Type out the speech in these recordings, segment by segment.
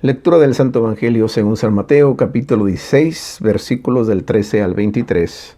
Lectura del Santo Evangelio según San Mateo, capítulo 16, versículos del 13 al 23.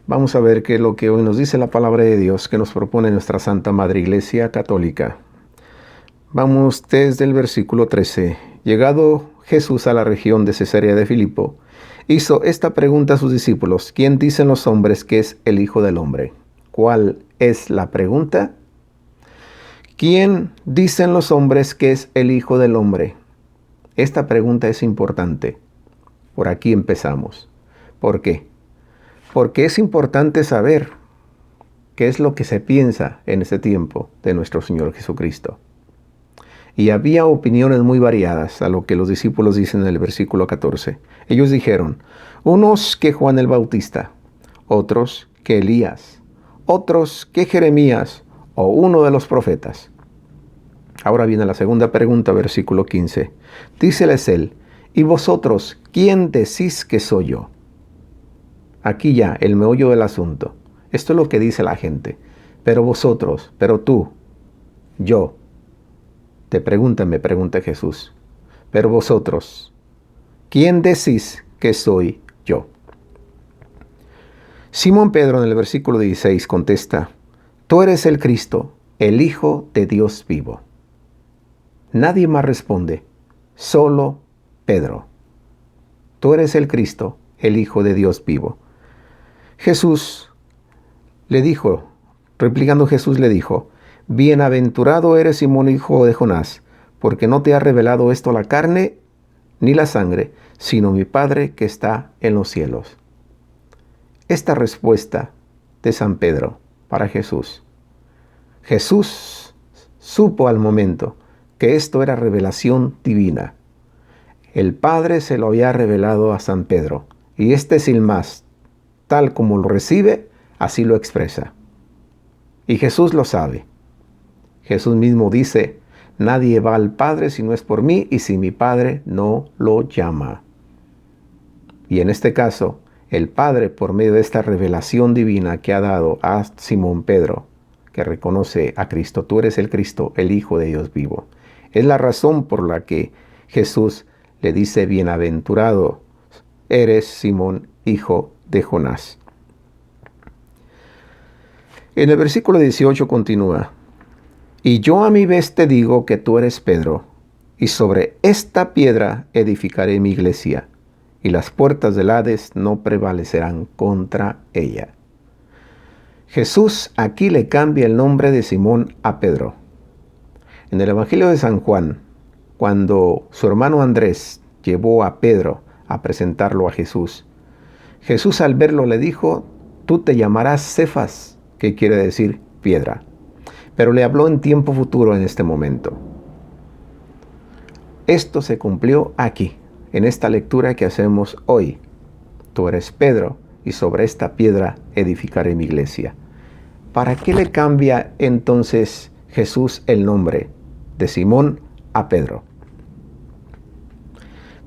Vamos a ver qué es lo que hoy nos dice la palabra de Dios que nos propone nuestra Santa Madre Iglesia Católica. Vamos desde el versículo 13. Llegado Jesús a la región de Cesarea de Filipo, hizo esta pregunta a sus discípulos: ¿Quién dicen los hombres que es el Hijo del Hombre? ¿Cuál es la pregunta? ¿Quién dicen los hombres que es el Hijo del Hombre? Esta pregunta es importante. Por aquí empezamos. ¿Por qué? Porque es importante saber qué es lo que se piensa en este tiempo de nuestro Señor Jesucristo. Y había opiniones muy variadas a lo que los discípulos dicen en el versículo 14. Ellos dijeron, unos que Juan el Bautista, otros que Elías, otros que Jeremías o uno de los profetas. Ahora viene la segunda pregunta, versículo 15. Díceles él, ¿y vosotros quién decís que soy yo? Aquí ya, el meollo del asunto. Esto es lo que dice la gente. Pero vosotros, pero tú, yo. Me pregunta Jesús. Pero vosotros, ¿quién decís que soy yo? Simón Pedro en el versículo 16 contesta, tú eres el Cristo, el Hijo de Dios vivo. Nadie más responde, solo Pedro. Tú eres el Cristo, el Hijo de Dios vivo. Jesús le dijo, replicando Jesús le dijo, bienaventurado eres Simón, hijo de Jonás, porque no te ha revelado esto la carne ni la sangre, sino mi Padre que está en los cielos. Esta respuesta de San Pedro para Jesús. Jesús supo al momento que esto era revelación divina. El Padre se lo había revelado a San Pedro, y sin más, tal como lo recibe, así lo expresa. Y Jesús lo sabe. Jesús mismo dice, nadie va al Padre si no es por mí, y si mi Padre no lo llama. Y en este caso, el Padre, por medio de esta revelación divina que ha dado a Simón Pedro, que reconoce a Cristo, tú eres el Cristo, el Hijo de Dios vivo. Es la razón por la que Jesús le dice, bienaventurado eres Simón, hijo de Jonás. En el versículo 18 continúa, y yo a mi vez te digo que tú eres Pedro, y sobre esta piedra edificaré mi iglesia, y las puertas del Hades no prevalecerán contra ella. Jesús aquí le cambia el nombre de Simón a Pedro. En el Evangelio de San Juan, cuando su hermano Andrés llevó a Pedro a presentarlo a Jesús, Jesús al verlo le dijo, tú te llamarás Cefas, que quiere decir piedra. Pero le habló en tiempo futuro en este momento. Esto se cumplió aquí, en esta lectura que hacemos hoy. Tú eres Pedro, y sobre esta piedra edificaré mi iglesia. ¿Para qué le cambia entonces Jesús el nombre de Simón a Pedro?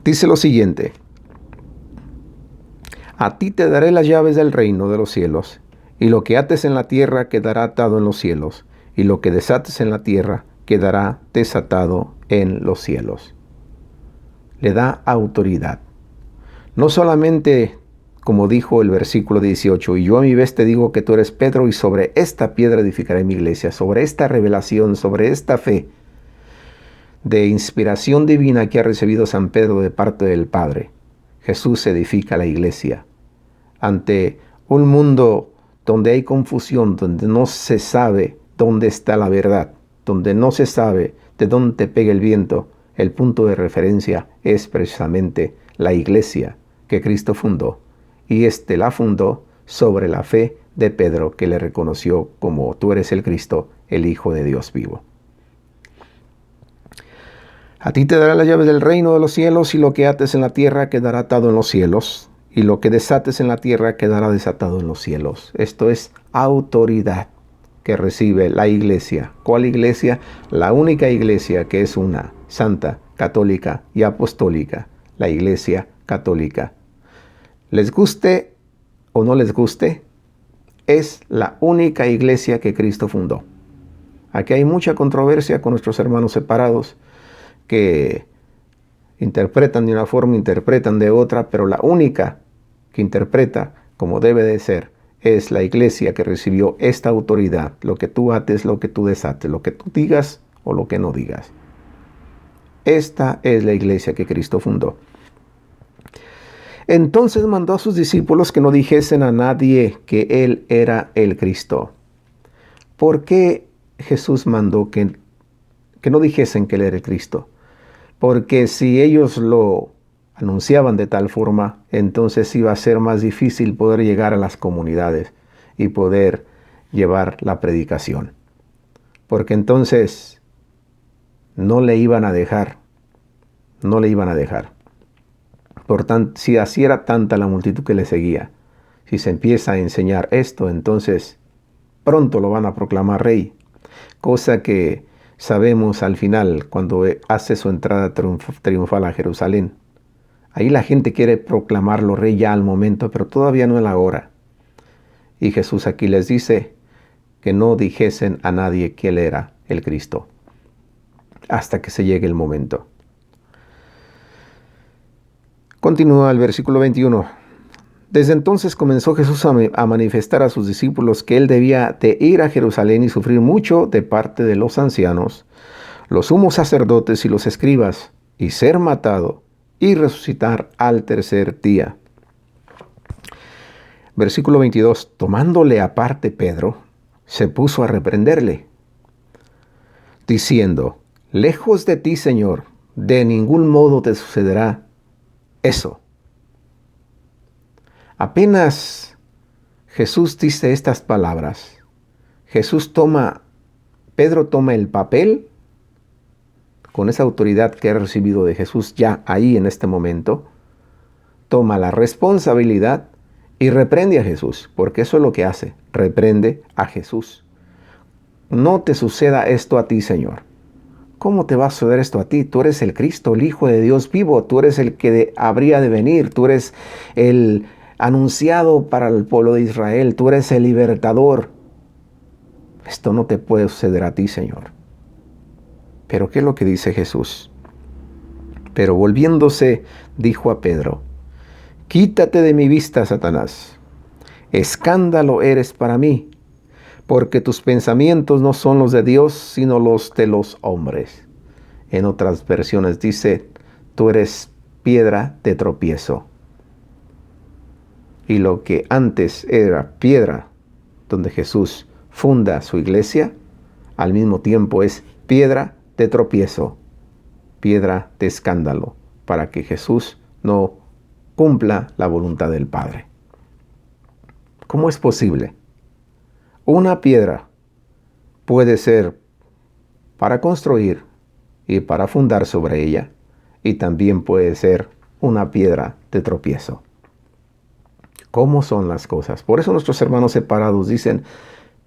Dice lo siguiente, a ti te daré las llaves del reino de los cielos, y lo que ates en la tierra quedará atado en los cielos, y lo que desates en la tierra quedará desatado en los cielos. Le da autoridad. No solamente, como dijo el versículo 18, y yo a mi vez te digo que tú eres Pedro, y sobre esta piedra edificaré mi iglesia, sobre esta revelación, sobre esta fe de inspiración divina que ha recibido San Pedro de parte del Padre, Jesús edifica la iglesia. Ante un mundo donde hay confusión, donde no se sabe dónde está la verdad, donde no se sabe de dónde te pega el viento, el punto de referencia es precisamente la iglesia que Cristo fundó. Y la fundó sobre la fe de Pedro, que le reconoció como tú eres el Cristo, el Hijo de Dios vivo. A ti te dará las llaves del reino de los cielos, y lo que ates en la tierra quedará atado en los cielos, y lo que desates en la tierra quedará desatado en los cielos. Esto es autoridad que recibe la iglesia. ¿Cuál iglesia? La única iglesia que es una, santa, católica y apostólica, la iglesia católica. Les guste o no les guste, es la única iglesia que Cristo fundó. Aquí hay mucha controversia con nuestros hermanos separados que Interpretan de una forma, interpretan de otra, pero la única que interpreta como debe de ser es la iglesia que recibió esta autoridad. Lo que tú ates, lo que tú desates, lo que tú digas o lo que no digas. Esta es la iglesia que Cristo fundó. Entonces mandó a sus discípulos que no dijesen a nadie que Él era el Cristo. ¿Por qué Jesús mandó que no dijesen que Él era el Cristo? Porque si ellos lo anunciaban de tal forma, entonces iba a ser más difícil poder llegar a las comunidades y poder llevar la predicación. Porque entonces no le iban a dejar. Por tanto, si así era tanta la multitud que le seguía, si se empieza a enseñar esto, entonces pronto lo van a proclamar rey. Cosa que sabemos al final, cuando hace su entrada triunfal a Jerusalén. Ahí la gente quiere proclamarlo rey ya al momento, pero todavía no es la hora. Y Jesús aquí les dice que no dijesen a nadie que Él era el Cristo, hasta que se llegue el momento. Continúa el versículo 21. Desde entonces comenzó Jesús a manifestar a sus discípulos que Él debía de ir a Jerusalén y sufrir mucho de parte de los ancianos, los sumos sacerdotes y los escribas, y ser matado y resucitar al tercer día. Versículo 22. Tomándole aparte Pedro, se puso a reprenderle, diciendo: lejos de ti, Señor, de ningún modo te sucederá eso. Apenas Jesús dice estas palabras, Pedro toma el papel con esa autoridad que ha recibido de Jesús ya ahí en este momento, toma la responsabilidad y reprende a Jesús, porque eso es lo que hace, reprende a Jesús. No te suceda esto a ti, Señor. ¿Cómo te va a suceder esto a ti? Tú eres el Cristo, el Hijo de Dios vivo. Tú eres el que habría de venir. Tú eres el anunciado para el pueblo de Israel. Tú eres el libertador. Esto no te puede suceder a ti, Señor. Pero ¿qué es lo que dice Jesús? Pero volviéndose, dijo a Pedro: quítate de mi vista, Satanás. Escándalo eres para mí, porque tus pensamientos no son los de Dios, sino los de los hombres. En otras versiones dice: tú eres piedra de tropiezo. Y lo que antes era piedra donde Jesús funda su iglesia, al mismo tiempo es piedra de tropiezo, piedra de escándalo, para que Jesús no cumpla la voluntad del Padre. ¿Cómo es posible? Una piedra puede ser para construir y para fundar sobre ella, y también puede ser una piedra de tropiezo. ¿Cómo son las cosas? Por eso nuestros hermanos separados dicen: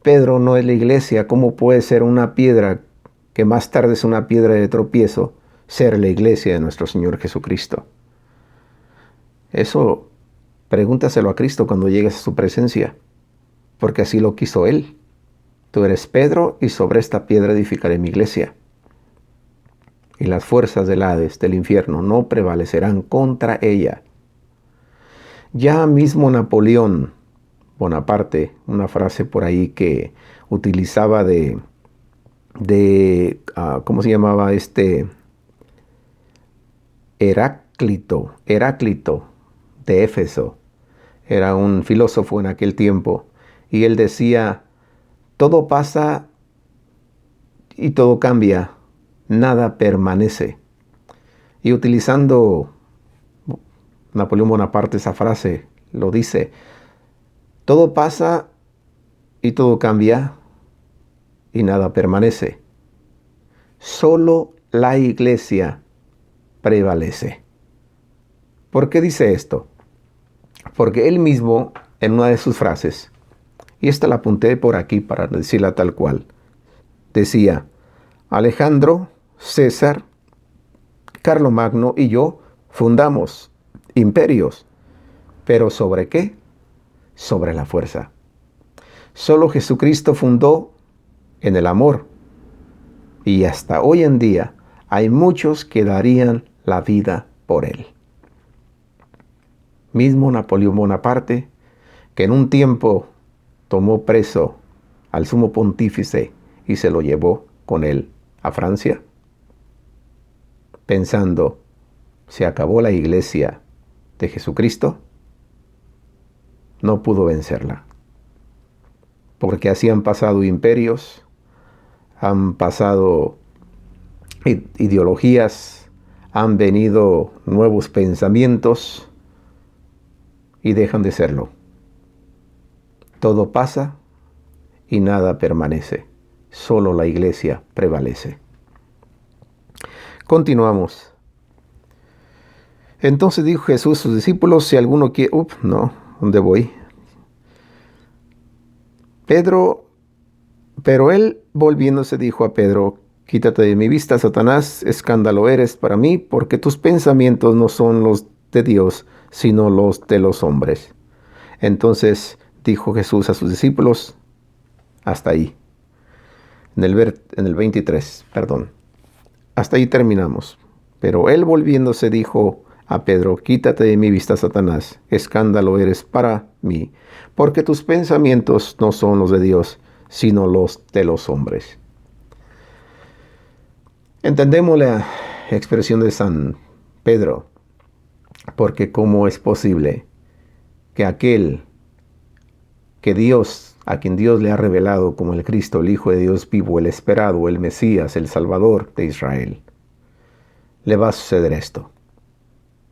Pedro no es la iglesia. ¿Cómo puede ser una piedra que más tarde es una piedra de tropiezo ser la iglesia de nuestro Señor Jesucristo? Eso pregúntaselo a Cristo cuando llegues a su presencia, porque así lo quiso Él. Tú eres Pedro, y sobre esta piedra edificaré mi iglesia. Y las fuerzas del Hades, del infierno, no prevalecerán contra ella. Ya mismo Napoleón Bonaparte, una frase por ahí que utilizaba ¿cómo se llamaba Heráclito de Éfeso. Era un filósofo en aquel tiempo, y él decía: todo pasa y todo cambia, nada permanece. Y utilizando Napoleón Bonaparte esa frase, lo dice: todo pasa y todo cambia y nada permanece. Solo la iglesia prevalece. ¿Por qué dice esto? Porque él mismo, en una de sus frases, y esta la apunté por aquí para decirla tal cual, decía: Alejandro, César, Carlomagno y yo fundamos imperios. ¿Pero sobre qué? Sobre la fuerza. Solo Jesucristo fundó en el amor. Y hasta hoy en día hay muchos que darían la vida por él. Mismo Napoleón Bonaparte, que en un tiempo tomó preso al sumo pontífice y se lo llevó con él a Francia, pensando, se acabó la iglesia de Jesucristo, no pudo vencerla. Porque así han pasado imperios, han pasado ideologías, han venido nuevos pensamientos y dejan de serlo. Todo pasa y nada permanece. Solo la iglesia prevalece. Continuamos. Entonces dijo Jesús a sus discípulos, si alguno quiere... ¿dónde voy? Pero él volviéndose dijo a Pedro, quítate de mi vista, Satanás, escándalo eres para mí, porque tus pensamientos no son los de Dios, sino los de los hombres. Entonces dijo Jesús a sus discípulos, hasta ahí. En el 23, perdón. Hasta ahí terminamos. Pero él volviéndose dijo a Pedro, quítate de mi vista, Satanás, escándalo eres para mí, porque tus pensamientos no son los de Dios, sino los de los hombres. Entendemos la expresión de San Pedro, porque ¿cómo es posible que aquel que Dios, a quien Dios le ha revelado como el Cristo, el Hijo de Dios vivo, el esperado, el Mesías, el Salvador de Israel, le va a suceder esto?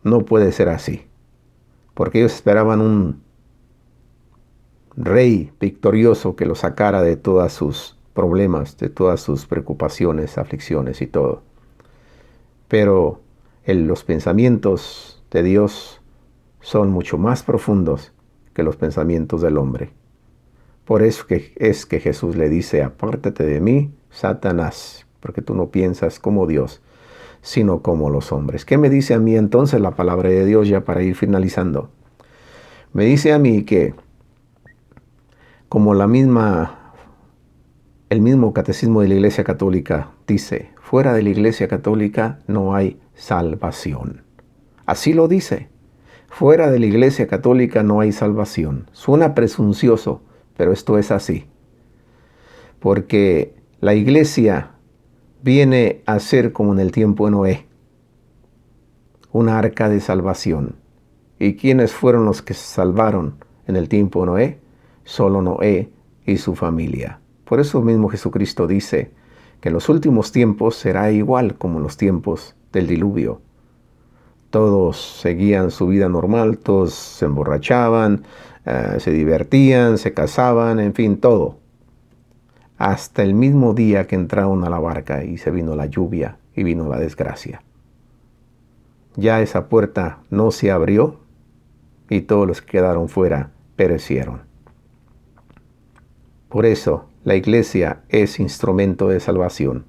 No puede ser así, porque ellos esperaban un rey victorioso que los sacara de todos sus problemas, de todas sus preocupaciones, aflicciones y todo. Pero los pensamientos de Dios son mucho más profundos que los pensamientos del hombre. Por eso es que Jesús le dice, apártate de mí, Satanás, porque tú no piensas como Dios, sino como los hombres. ¿Qué me dice a mí entonces la palabra de Dios ya para ir finalizando? Me dice a mí que como el mismo catecismo de la Iglesia Católica dice, fuera de la Iglesia Católica no hay salvación. Así lo dice. Fuera de la Iglesia Católica no hay salvación. Suena presuncioso, pero esto es así. Porque la Iglesia viene a ser como en el tiempo de Noé, una arca de salvación. ¿Y quiénes fueron los que se salvaron en el tiempo de Noé? Solo Noé y su familia. Por eso mismo Jesucristo dice que en los últimos tiempos será igual como en los tiempos del diluvio. Todos seguían su vida normal, todos se emborrachaban, se divertían, se casaban, en fin, todo. Hasta el mismo día que entraron a la barca y se vino la lluvia y vino la desgracia. Ya esa puerta no se abrió y todos los que quedaron fuera perecieron. Por eso la iglesia es instrumento de salvación,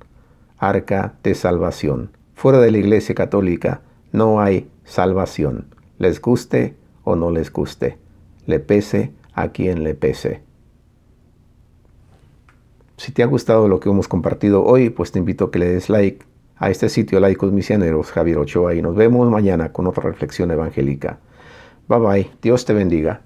arca de salvación. Fuera de la Iglesia Católica no hay salvación, les guste o no les guste, le pese a quien le pese. Si te ha gustado lo que hemos compartido hoy, pues te invito a que le des like a este sitio Laicos Misioneros Javier Ochoa y nos vemos mañana con otra reflexión evangélica. Bye bye, Dios te bendiga.